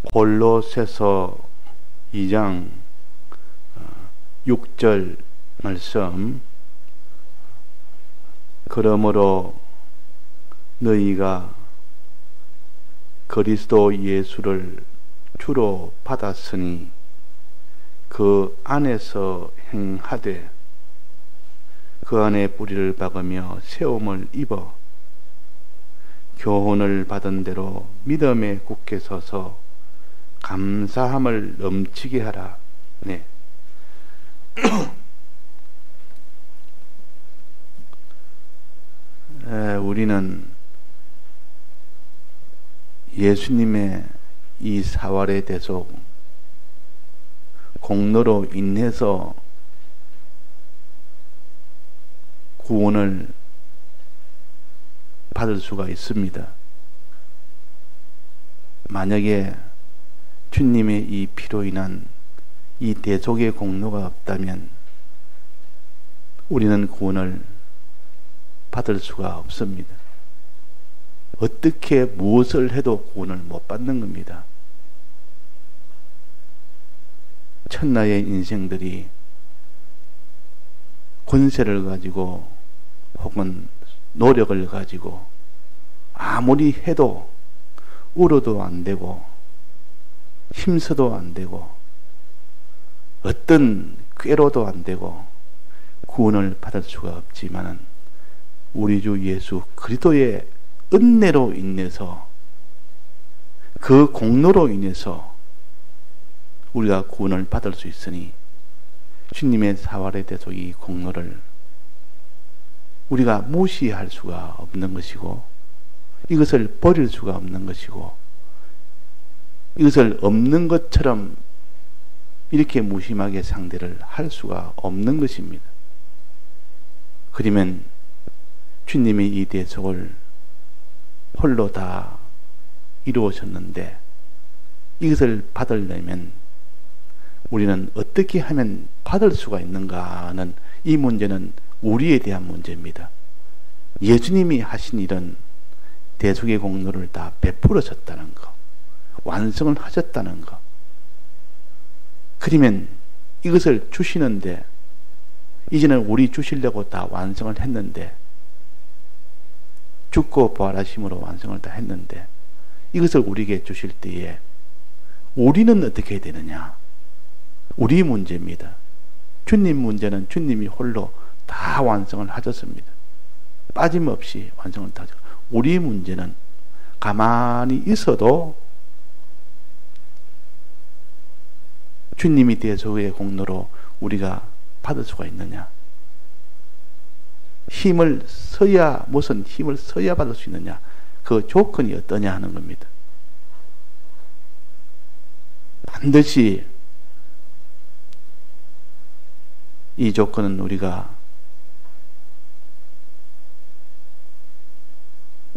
골로새서 2장 6절 말씀. 그러므로 너희가 그리스도 예수를 주로 받았으니 그 안에서 행하되 그 안에 뿌리를 박으며 세움을 입어 교훈을 받은 대로 믿음에 굳게 서서 감사함을 넘치게 하라. 네. 우리는 예수님의 이 사활의 대속 공로로 인해서 구원을 받을 수가 있습니다. 만약에 주님의 이 피로 인한 이 대속의 공로가 없다면 우리는 구원을 받을 수가 없습니다. 어떻게 무엇을 해도 구원을 못 받는 겁니다. 천하의 인생들이 권세를 가지고 혹은 노력을 가지고 아무리 해도 울어도 안 되고 힘써도 안 되고 어떤 꾀로도 안 되고 구원을 받을 수가 없지만은 우리 주 예수 그리스도의 은혜로 인해서 그 공로로 인해서 우리가 구원을 받을 수 있으니 주님의 사활에 대해서 이 공로를 우리가 무시할 수가 없는 것이고 이것을 버릴 수가 없는 것이고 이것을 없는 것처럼 이렇게 무심하게 상대를 할 수가 없는 것입니다. 그러면 주님이 이 대속을 홀로 다 이루어졌는데 이것을 받으려면 우리는 어떻게 하면 받을 수가 있는가 하는 이 문제는 우리에 대한 문제입니다. 예수님이 하신 일은 대속의 공로를 다 베풀으셨다는 것, 완성을 하셨다는 것. 그러면 이것을 주시는데 이제는 우리 주시려고 다 완성을 했는데 죽고 부활하심으로 완성을 다 했는데 이것을 우리에게 주실 때에 우리는 어떻게 해야 되느냐? 우리 문제입니다. 주님 문제는 주님이 홀로 다 완성을 하셨습니다. 빠짐없이 완성을 다 하셨습니다. 우리 문제는 가만히 있어도 주님이 대속의 공로로 우리가 받을 수가 있느냐? 힘을 써야, 무슨 힘을 써야 받을 수 있느냐? 그 조건이 어떠냐 하는 겁니다. 반드시 이 조건은 우리가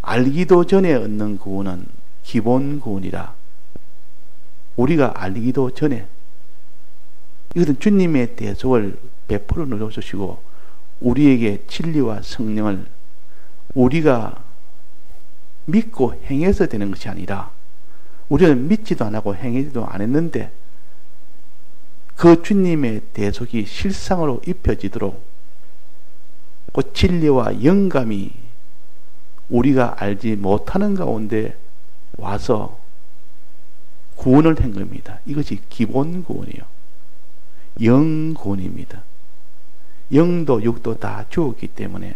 알기도 전에 얻는 구원은 기본 구원이라 우리가 알기도 전에 이것은 주님의 대속을 베풀어 놓으시고 우리에게 진리와 성령을 우리가 믿고 행해서 되는 것이 아니라 우리는 믿지도 안 하고 행하지도 안 했는데 그 주님의 대속이 실상으로 입혀지도록 그 진리와 영감이 우리가 알지 못하는 가운데 와서 구원을 한 겁니다. 이것이 기본 구원이에요. 영 구원입니다. 영도 육도 다 주었기 때문에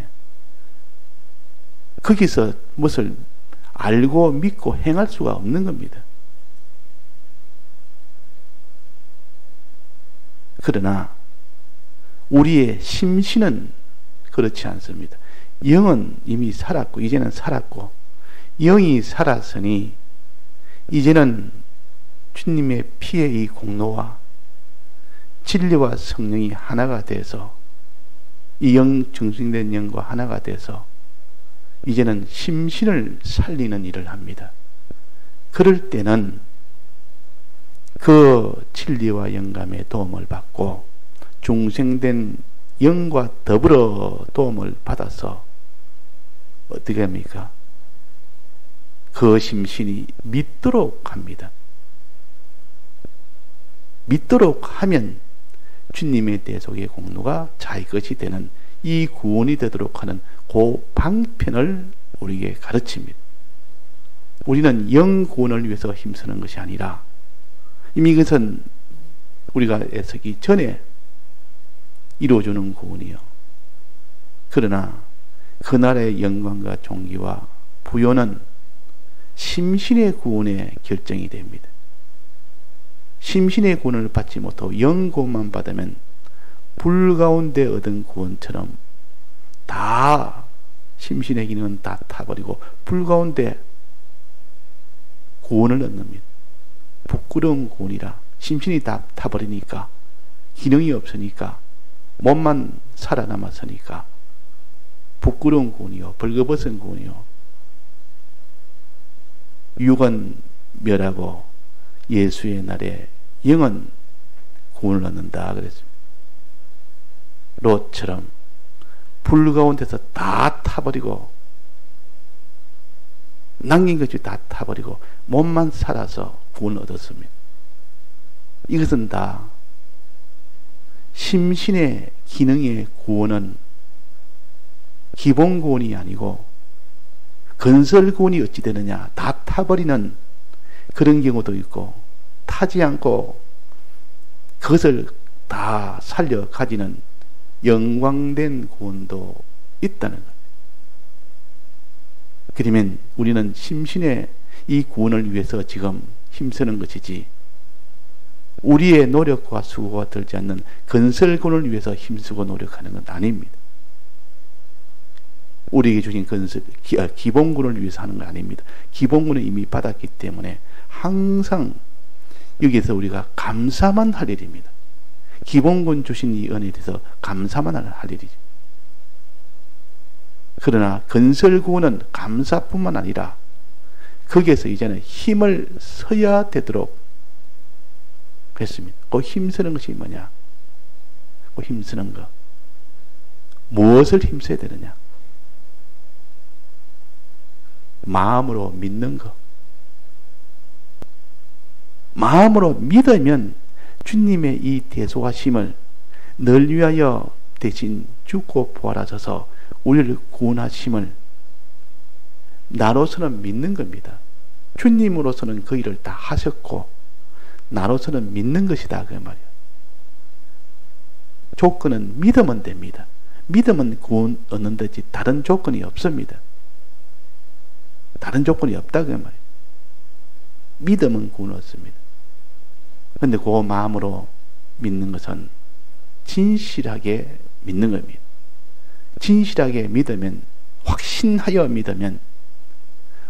거기서 무엇을 알고 믿고 행할 수가 없는 겁니다. 그러나 우리의 심신은 그렇지 않습니다. 영은 이미 살았고 이제는 살았고 영이 살았으니 이제는 주님의 피의 이 공로와 진리와 성령이 하나가 돼서 이 영 중생된 영과 하나가 돼서 이제는 심신을 살리는 일을 합니다. 그럴 때는 그 진리와 영감의 도움을 받고 중생된 영과 더불어 도움을 받아서 어떻게 합니까? 그 심신이 믿도록 합니다. 믿도록 하면 주님의 대속의 공로가 자기 것이 되는 이 구원이 되도록 하는 그 방편을 우리에게 가르칩니다. 우리는 영 구원을 위해서 힘쓰는 것이 아니라 이미 이것은 우리가 애쓰기 전에 이루어주는 구원이요. 그러나 그날의 영광과 존귀와 부요는 심신의 구원에 결정이 됩니다. 심신의 구원을 받지 못하고 영 구원만 받으면 불 가운데 얻은 구원처럼 다 심신의 기능은 다 타버리고 불 가운데 구원을 얻습니다. 부끄러운 구원이라 심신이 다 타버리니까 기능이 없으니까 몸만 살아남았으니까 부끄러운 구원이요 벌거벗은 구원이요 육은 멸하고 예수의 날에 영은 구원을 얻는다 그랬습니다. 롯처럼 불 가운데서 다 타버리고 남긴 것이 다 타버리고 몸만 살아서 구원을 얻었습니다. 이것은 다 심신의 기능의 구원은 기본 구원이 아니고 건설 구원이 어찌 되느냐 다 타버리는 그런 경우도 있고 타지 않고 그것을 다 살려 가지는 영광된 구원도 있다는 것. 그러면 우리는 심신의 이 구원을 위해서 지금 힘쓰는 것이지 우리의 노력과 수고가 들지 않는 건설 구원을 위해서 힘쓰고 노력하는 건 아닙니다. 우리에게 주신 건설, 기본 구원을 위해서 하는 건 아닙니다. 기본 구원은 이미 받았기 때문에 항상 여기에서 우리가 감사만 할 일입니다. 기본 구원 주신 이 은혜에 대해서 감사만 할 일이죠. 그러나 건설 구원은 감사뿐만 아니라 거기에서 이제는 힘을 써야 되도록 했습니다. 그 힘쓰는 것이 뭐냐? 그 힘쓰는 것. 무엇을 힘써야 되느냐? 마음으로 믿는 것. 마음으로 믿으면 주님의 이 대속하심을 널 위하여 대신 죽고 부활하셔서 우리를 구원하심을 나로서는 믿는 겁니다. 주님으로서는 그 일을 다 하셨고 나로서는 믿는 것이다 그 말이에요. 조건은 믿으면 됩니다. 믿으면 구원 얻는 데지 다른 조건이 없습니다. 다른 조건이 없다 그 말이에요. 믿으면 구원 얻습니다. 그런데 그 마음으로 믿는 것은 진실하게 믿는 겁니다. 진실하게 믿으면 확신하여 믿으면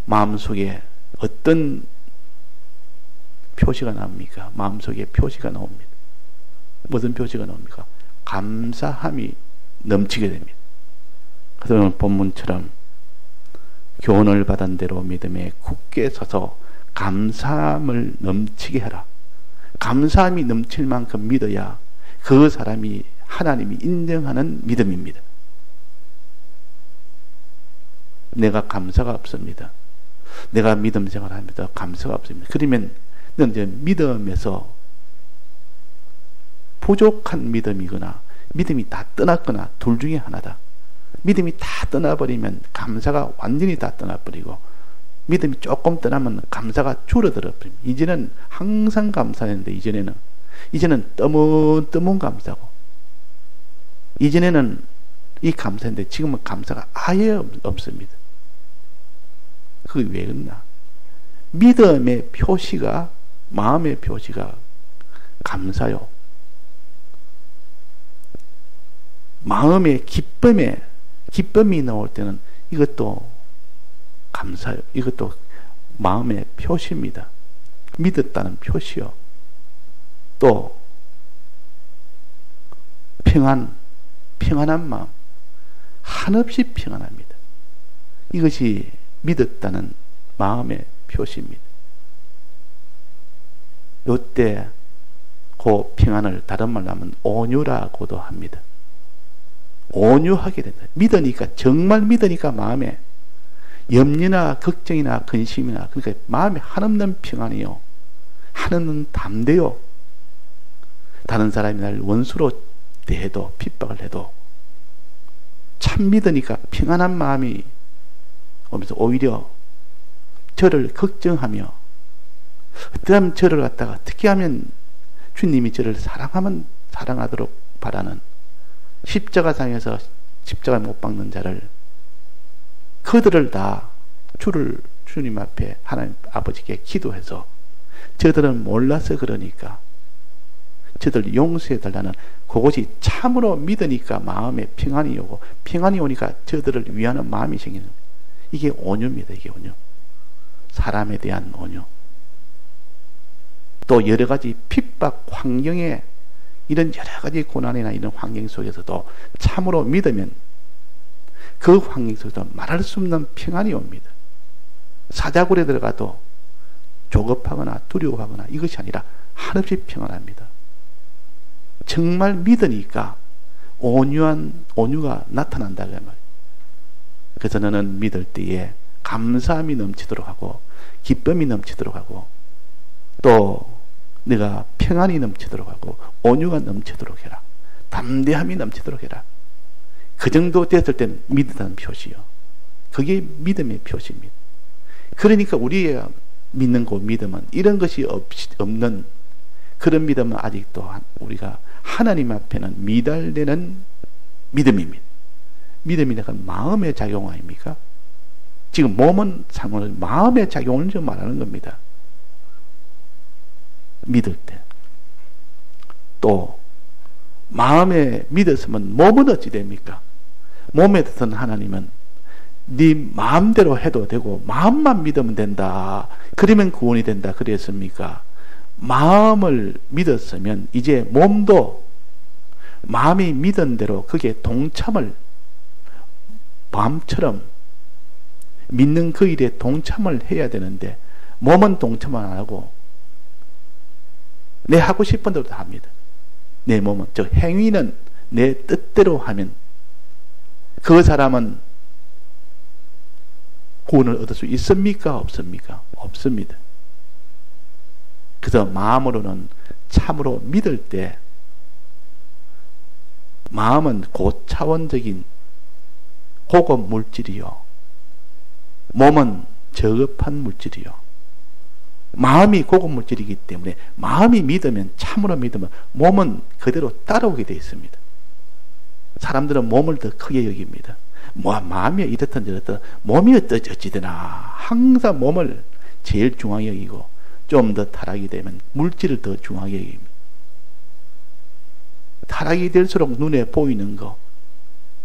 마음속에 어떤 표시가 나옵니까? 마음속에 표시가 나옵니다. 무슨 표시가 나옵니까? 감사함이 넘치게 됩니다. 그래서 본문처럼 교훈을 받은 대로 믿음에 굳게 서서 감사함을 넘치게 하라. 감사함이 넘칠 만큼 믿어야 그 사람이 하나님이 인정하는 믿음입니다. 내가 감사가 없습니다. 내가 믿음 생활합니다. 감사가 없습니다. 그러면 넌 이제 믿음에서 부족한 믿음이거나 믿음이 다 떠났거나 둘 중에 하나다. 믿음이 다 떠나버리면 감사가 완전히 다 떠나버리고 믿음이 조금 떠나면 감사가 줄어들어 버립니다. 이제는 항상 감사했는데 이제는 떠문 감사고 이전에는 이 감사인데 지금은 감사가 아예 없습니다. 그게 왜 그러나? 믿음의 표시가 마음의 표시가 감사요. 마음의 기쁨이 나올 때는 이것도 감사요. 이것도 마음의 표시입니다. 믿었다는 표시요. 또 평안한 마음, 한없이 평안합니다. 이것이 믿었다는 마음의 표시입니다. 이때 그 평안을 다른 말로 하면 온유라고도 합니다. 온유하게 된다. 믿으니까 정말 믿으니까 마음에 염려나 걱정이나 근심이나 그러니까 마음에 한없는 평안이요, 한없는 담대요. 다른 사람이 날 원수로 대해도 핍박을 해도 참 믿으니까 평안한 마음이 오면서 오히려 저를 걱정하며 어떠한 저를 갖다가 어떻게 하면 주님이 저를 사랑하면 사랑하도록 바라는 십자가상에서 십자가 못 박는 자를 그들을 다 주님 앞에 하나님 아버지께 기도해서 저들은 몰라서 그러니까 저들 용서해 달라는 그것이 참으로 믿으니까 마음에 평안이 오고 평안이 오니까 저들을 위하는 마음이 생기는 이게 온유입니다. 이게 온유. 사람에 대한 온유. 또 여러 가지 핍박 환경에 이런 여러 가지 고난이나 이런 환경 속에서도 참으로 믿으면 그 환경 속에서 말할 수 없는 평안이 옵니다. 사자굴에 들어가도 조급하거나 두려워하거나 이것이 아니라 한없이 평안합니다. 정말 믿으니까 온유가 나타난다 그 말이에요. 그래서 너는 믿을 때에 감사함이 넘치도록 하고 기쁨이 넘치도록 하고 또 네가 평안이 넘치도록 하고 온유가 넘치도록 해라. 담대함이 넘치도록 해라. 그 정도 됐을 때는 믿는다는 표시요. 그게 믿음의 표시입니다. 그러니까 우리의 믿는 그 믿음은 이런 것이 없는 그런 믿음은 아직도 우리가 하나님 앞에는 미달되는 믿음입니다. 믿음이니까 마음의 작용 아닙니까? 지금 몸은 상관없이 마음의 작용을 좀 말하는 겁니다. 믿을 때. 또 마음에 믿었으면 몸은 어찌 됩니까? 몸에 드는 하나님은 네 마음대로 해도 되고 마음만 믿으면 된다. 그러면 구원이 된다. 그랬습니까? 마음을 믿었으면 이제 몸도 마음이 믿은 대로 그게 동참을 마음처럼 믿는 그 일에 동참을 해야 되는데 몸은 동참 안 하고 내 하고 싶은 대로 다 합니다. 내 몸은 저 행위는 내 뜻대로 하면 그 사람은 구원을 얻을 수 있습니까? 없습니까? 없습니다. 그래서 마음으로는 참으로 믿을 때 마음은 고차원적인 고급 물질이요. 몸은 저급한 물질이요. 마음이 고급 물질이기 때문에 마음이 믿으면 참으로 믿으면 몸은 그대로 따라오게 되어 있습니다. 사람들은 몸을 더 크게 여깁니다. 마음이 이렇든 저렇든 몸이 어찌되나 항상 몸을 제일 중하게 여기고 좀 더 타락이 되면 물질을 더 중하게 여깁니다. 타락이 될수록 눈에 보이는 거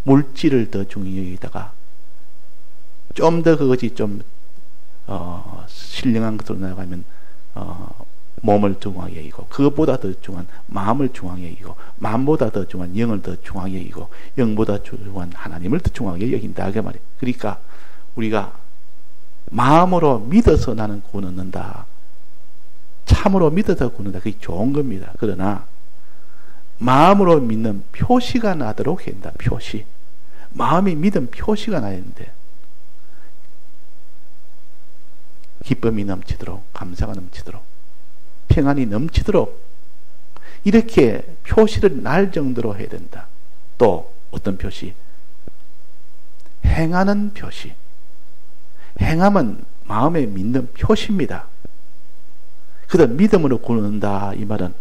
물질을 더 중요히 여기다가 좀 더 그것이 좀 신령한 것으로 나가면 몸을 중하게 여기고 그것보다 더 중요한 마음을 중하게 여기고 마음보다 더 중요한 영을 더 중하게 여기고 영보다 중요한 하나님을 더 중하게 여긴다 그 말이에요. 그러니까 우리가 마음으로 믿어서 나는 구원 얻는다. 참으로 믿어서 구원 얻는다. 그게 좋은 겁니다. 그러나 마음으로 믿는 표시가 나도록 한다. 표시. 마음이 믿음 표시가 나야 되는데 기쁨이 넘치도록 감사가 넘치도록 평안이 넘치도록 이렇게 표시를 날 정도로 해야 된다. 또 어떤 표시? 행하는 표시. 행함은 마음에 믿는 표시입니다. 그래서 믿음으로 구원한다 이 말은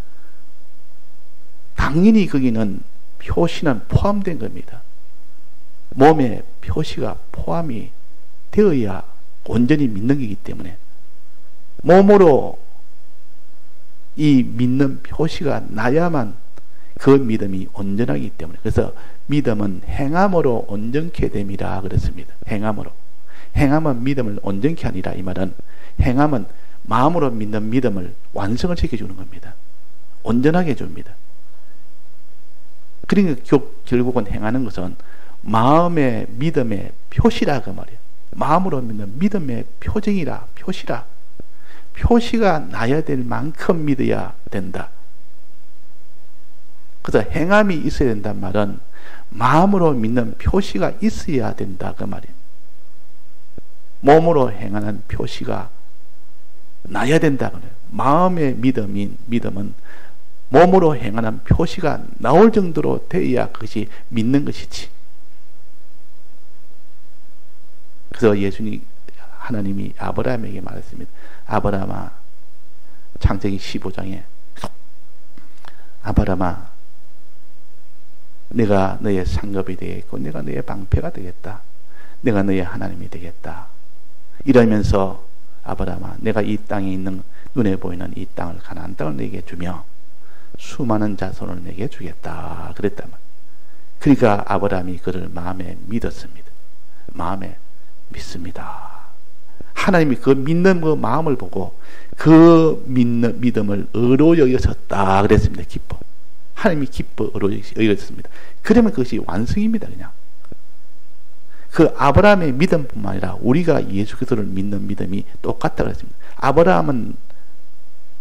당연히 거기는 표시는 포함된 겁니다. 몸에 표시가 포함이 되어야 온전히 믿는 거기 때문에 몸으로 이 믿는 표시가 나야만 그 믿음이 온전하기 때문에 그래서 믿음은 행함으로 온전케 됨이라 그랬습니다. 행함으로. 행함은 믿음을 온전케 하니라 이 말은 행함은 마음으로 믿는 믿음을 완성을 시켜주는 겁니다. 온전하게 해줍니다. 그러니까 결국은 행하는 것은 마음의 믿음의 표시라 그 말이에요. 마음으로 믿는 믿음의 표징이라 표시라. 표시가 나야 될 만큼 믿어야 된다. 그래서 행함이 있어야 된단 말은 마음으로 믿는 표시가 있어야 된다 그 말이에요. 몸으로 행하는 표시가 나야 된다 그래요. 마음의 믿음은 몸으로 행하는 표시가 나올 정도로 되어야 그것이 믿는 것이지. 그래서 하나님이 아브라함에게 말했습니다. 아브라함아, 창세기 15장에 아브라함아, 내가 너의 상급이 되겠고 내가 너의 방패가 되겠다. 내가 너의 하나님이 되겠다. 이러면서 아브라함아, 내가 이 땅에 있는 눈에 보이는 이 땅을, 가나안 땅을 내게 주며 수많은 자손을 내게 주겠다 그랬단 말이에요. 그러니까 아브라함이 그를 마음에 믿었습니다. 마음에 믿습니다. 하나님이 그 믿는 그 마음을 보고 그 믿는 믿음을 의로 여기셨다 그랬습니다. 기뻐. 하나님이 기뻐 의로 여기셨습니다. 그러면 그것이 완성입니다. 그냥 그 아브라함의 믿음뿐만 아니라 우리가 예수 그리스도를 믿는 믿음이 똑같다 그랬습니다. 아브라함은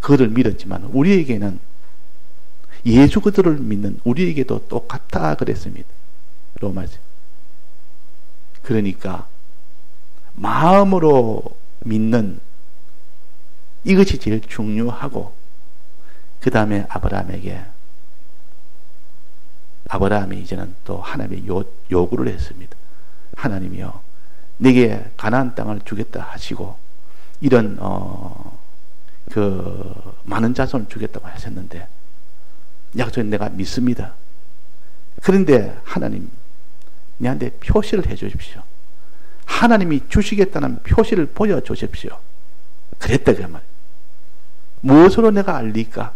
그를 믿었지만 우리에게는 예수 그리스도를 믿는 우리에게도 똑같다 그랬습니다. 로마서. 그러니까 마음으로 믿는 이것이 제일 중요하고, 그 다음에 아브라함이 이제는 또 하나님의 요구를 했습니다. 하나님이요, 내게 가나안 땅을 주겠다 하시고 이런 많은 자손을 주겠다고 하셨는데 약속은 내가 믿습니다. 그런데 하나님, 내한테 표시를 해 주십시오. 하나님이 주시겠다는 표시를 보여주십시오. 그랬다 그 말. 무엇으로 내가 알리까?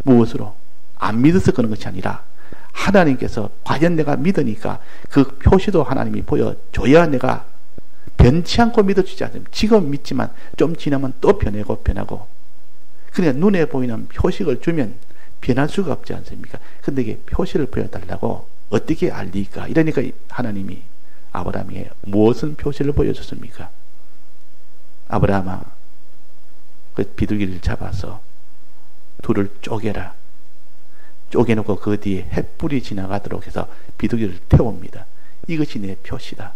무엇으로? 안 믿어서 그런 것이 아니라 하나님께서 과연 내가 믿으니까 그 표시도 하나님이 보여줘야 내가 변치 않고 믿어주지 않습니까? 지금 믿지만 좀 지나면 또 변하고 그러니까 눈에 보이는 표식을 주면 변할 수가 없지 않습니까? 근데 이게 표시를 보여달라고 어떻게 알리까? 이러니까 하나님이 아브라함에게 무엇은 표시를 보여줬습니까? 아브라함아, 그 비둘기를 잡아서 둘을 쪼개라. 쪼개놓고 그 뒤에 햇불이 지나가도록 해서 비둘기를 태웁니다. 이것이 내 표시다.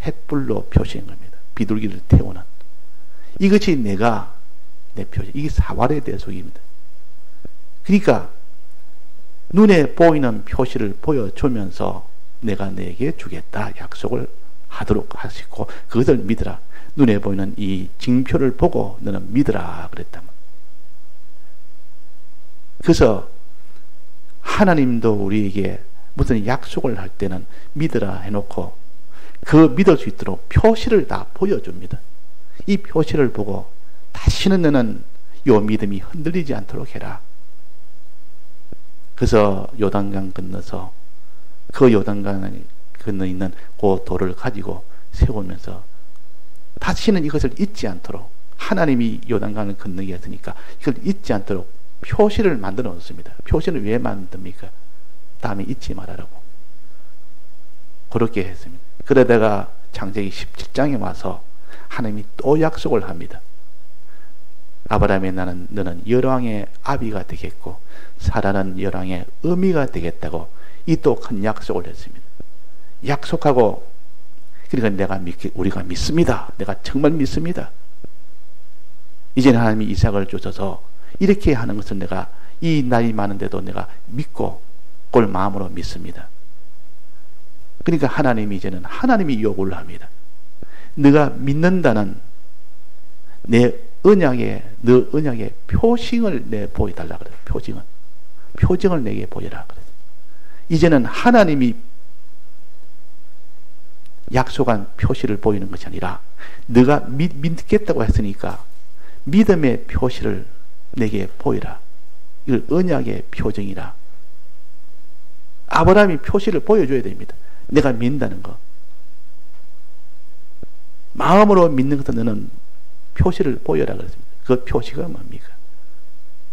햇불로 표시한 겁니다. 비둘기를 태우는. 이것이 내 표시. 이게 사활의 대속입니다. 그러니까 눈에 보이는 표시를 보여주면서 내가 내게 주겠다 약속을 하도록 하시고 그것을 믿으라. 눈에 보이는 이 징표를 보고 너는 믿으라 그랬다. 그래서 하나님도 우리에게 무슨 약속을 할 때는 믿으라 해놓고 그 믿을 수 있도록 표시를 다 보여줍니다. 이 표시를 보고 다시는 너는 요 믿음이 흔들리지 않도록 해라. 그래서 요단강 건너서 그 요단강 건너 있는 그 돌을 가지고 세우면서 다시는 이것을 잊지 않도록, 하나님이 요단강을 건너게 했으니까 이걸 잊지 않도록 표시를 만들어 놓습니다. 표시를 왜 만듭니까? 다음에 잊지 말아라고. 그렇게 했습니다. 그러다가 창세기 17장에 와서 하나님이 또 약속을 합니다. 아브라함의 너는 열왕의 아비가 되겠고 사라는 열왕의 어미가 되겠다고 이 또 큰 약속을 했습니다. 약속하고, 그러니까 우리가 믿습니다. 내가 정말 믿습니다. 이제는 하나님이 이삭을 주셔서 이렇게 하는 것을 내가 이 나이 많은데도 내가 믿고 그걸 마음으로 믿습니다. 그러니까 하나님이 이제는 하나님이 요구를 합니다. 네가 믿는다는 너 언약의 표징을 내 보여달라 그래요. 표징을 내게 보여라 그래요. 이제는 하나님이 약속한 표시를 보이는 것이 아니라 네가 믿겠다고 했으니까 믿음의 표시를 내게 보이라. 이걸 언약의 표징이라. 아브라함이 표시를 보여줘야 됩니다. 내가 믿는다는 거. 마음으로 믿는 것은 너는 표시를 보여라 그랬습니다. 그 표시가 뭡니까?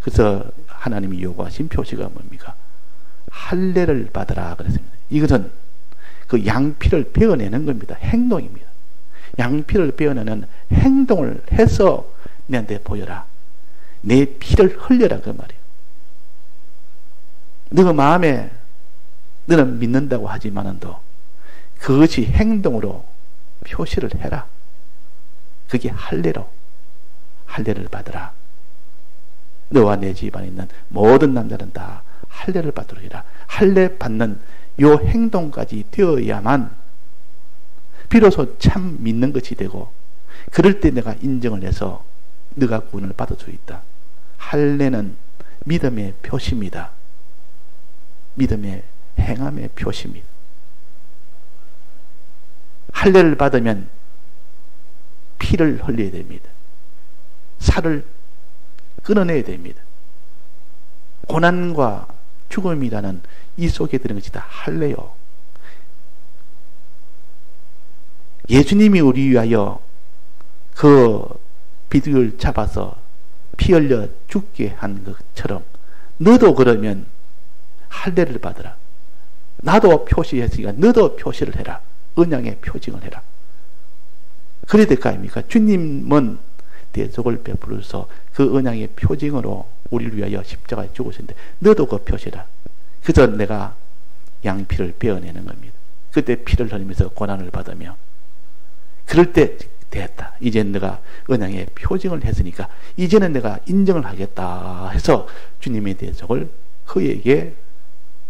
그래서 하나님이 요구하신 표시가 뭡니까? 할례를 받으라 그랬습니다. 이것은 그 양피를 베어내는 겁니다. 행동입니다. 양피를 베어내는 행동을 해서 내한테 보여라. 내 피를 흘려라 그 말이에요. 너가 마음에 너는 믿는다고 하지만은도 그것이 행동으로 표시를 해라. 그게 할례를 받으라. 너와 내 집안에 있는 모든 남자는 다 할례를 받도록 해라. 할례 받는 요 행동까지 되어야만 비로소 참 믿는 것이 되고, 그럴 때 내가 인정을 해서 네가 구원을 받을 수 있다. 할례는 믿음의 표시입니다. 믿음의 행함의 표시입니다. 할례를 받으면 피를 흘려야 됩니다. 살을 끊어내야 됩니다. 고난과 죽음이라는 이 속에 드는 것이 다 할례요. 예수님이 우리 위하여 그 비둘기를 잡아서 피 흘려 죽게 한 것처럼 너도 그러면 할례를 받으라. 나도 표시했으니까 너도 표시를 해라. 언약의 표징을 해라. 그래야 될 거 아닙니까? 주님은 대속을 베풀어서 그 언약의 표징으로 우리를 위하여 십자가에 죽으셨는데 너도 그 표시라. 그래서 내가 양피를 베어내는 겁니다. 그때 피를 흘리면서 고난을 받으며, 그럴 때 됐다. 이제 내가 언약의 표징을 했으니까 이제는 내가 인정을 하겠다 해서 주님의 대속을 그에게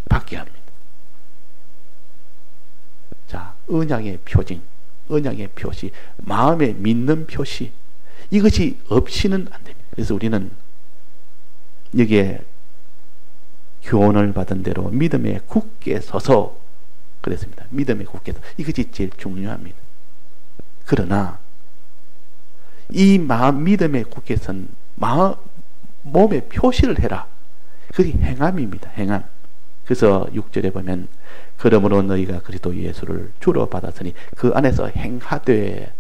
받게 합니다. 자, 언약의 표징, 언약의 표시, 마음에 믿는 표시, 이것이 없이는 안 됩니다. 그래서 우리는 여기에 교훈을 받은 대로 믿음에 굳게 서서 그랬습니다. 믿음에 굳게 서서 이것이 제일 중요합니다. 그러나 이 마음 믿음에 굳게 선 마음 몸에 표시를 해라. 그게 행함입니다. 행함. 그래서 6절에 보면 그러므로 너희가 그리스도 예수를 주로 받았으니 그 안에서 행하되,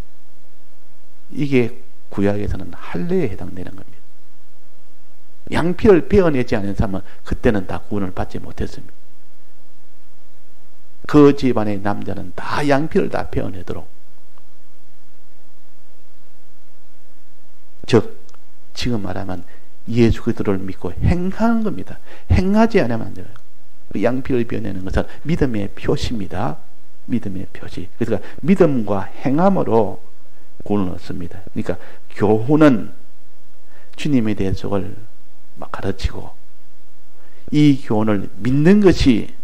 이게 구약에서는 할례에 해당되는 겁니다. 양피를 베어내지 않은 사람은 그때는 다 구원을 받지 못했습니다. 그 집안의 남자는 다 양피를 다 베어내도록, 즉 지금 말하면 예수 그리스도를 믿고 행하는 겁니다. 행하지 않으면 안 돼요. 양피를 베어내는 것은 믿음의 표시입니다. 믿음의 표시. 그래서 믿음과 행함으로 구원을 얻습니다. 그러니까 교훈은 주님의 대속을 막 가르치고, 이 교훈을 믿는 것이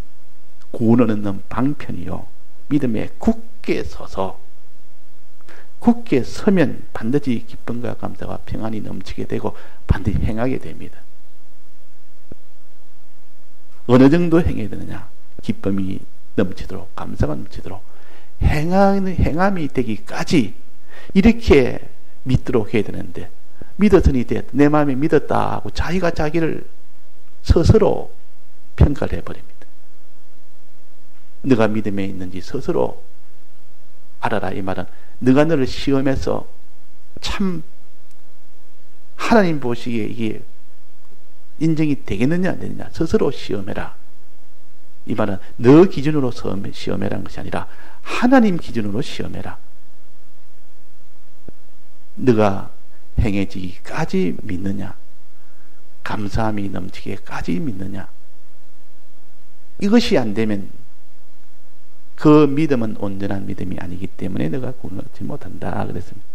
구원을 얻는 방편이요. 믿음에 굳게 서서, 굳게 서면 반드시 기쁨과 감사와 평안이 넘치게 되고 반드시 행하게 됩니다. 어느 정도 행해야 되느냐? 기쁨이 넘치도록, 감사가 넘치도록, 행함이 되기까지 이렇게 믿도록 해야 되는데, 믿었으니 됐다, 내 마음에 믿었다 하고 자기가 자기를 스스로 평가를 해버립니다. 네가 믿음에 있는지 스스로 알아라. 이 말은 네가 너를 시험해서 참 하나님 보시기에 이게 인정이 되겠느냐 안 되느냐 스스로 시험해라. 이 말은 너 기준으로 시험해라는 것이 아니라 하나님 기준으로 시험해라. 네가 행해지기까지 믿느냐, 감사함이 넘치기까지 믿느냐. 이것이 안 되면 그 믿음은 온전한 믿음이 아니기 때문에 내가 구원을 얻지 못한다 그랬습니다.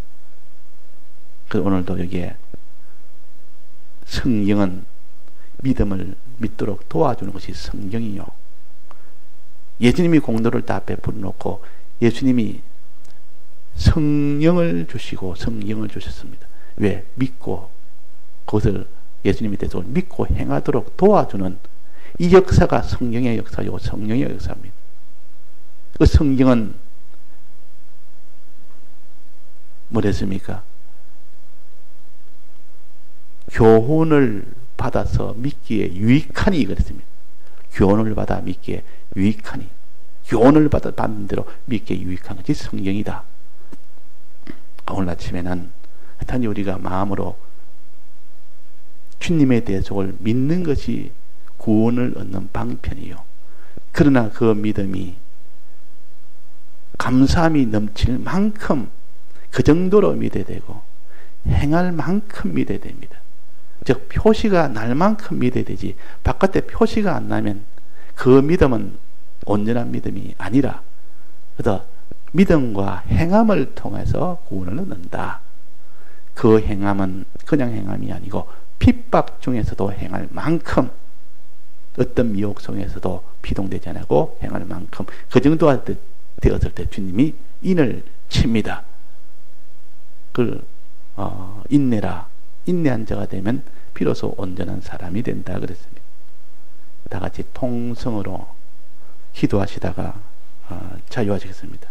그래서 오늘도 여기에 성경은 믿음을 믿도록 도와주는 것이 성경이요. 예수님이 공로를 다 베풀어 놓고 예수님이 성령을 주시고 성령을 주셨습니다. 왜? 믿고 그것을 예수님이 대해서 믿고 행하도록 도와주는 이 역사가 성령의 역사요, 성령의 역사입니다. 그 성경은 뭐랬습니까? 교훈을 받아서 믿기에 유익하니 그랬습니다. 교훈을 받아 믿기에 유익하니, 교훈을 받는 대로 믿기에 유익한 것이 성경이다. 오늘 아침에는 하여튼 우리가 마음으로 주님의 대속을 믿는 것이 구원을 얻는 방편이요. 그러나 그 믿음이 감사함이 넘칠 만큼 그 정도로 믿어야 되고 행할 만큼 믿어야 됩니다. 즉 표시가 날 만큼 믿어야 되지, 바깥에 표시가 안 나면 그 믿음은 온전한 믿음이 아니라, 그래서 믿음과 행함을 통해서 구원을 얻는다. 그 행함은 그냥 행함이 아니고 핍박 중에서도 행할 만큼, 어떤 미혹 속에서도 비동되지 않고 행할 만큼, 그 정도가 되었을 때 주님이 인을 칩니다. 인내라. 인내한 자가 되면 비로소 온전한 사람이 된다 그랬습니다. 다 같이 통성으로 기도하시다가 자유하시겠습니다.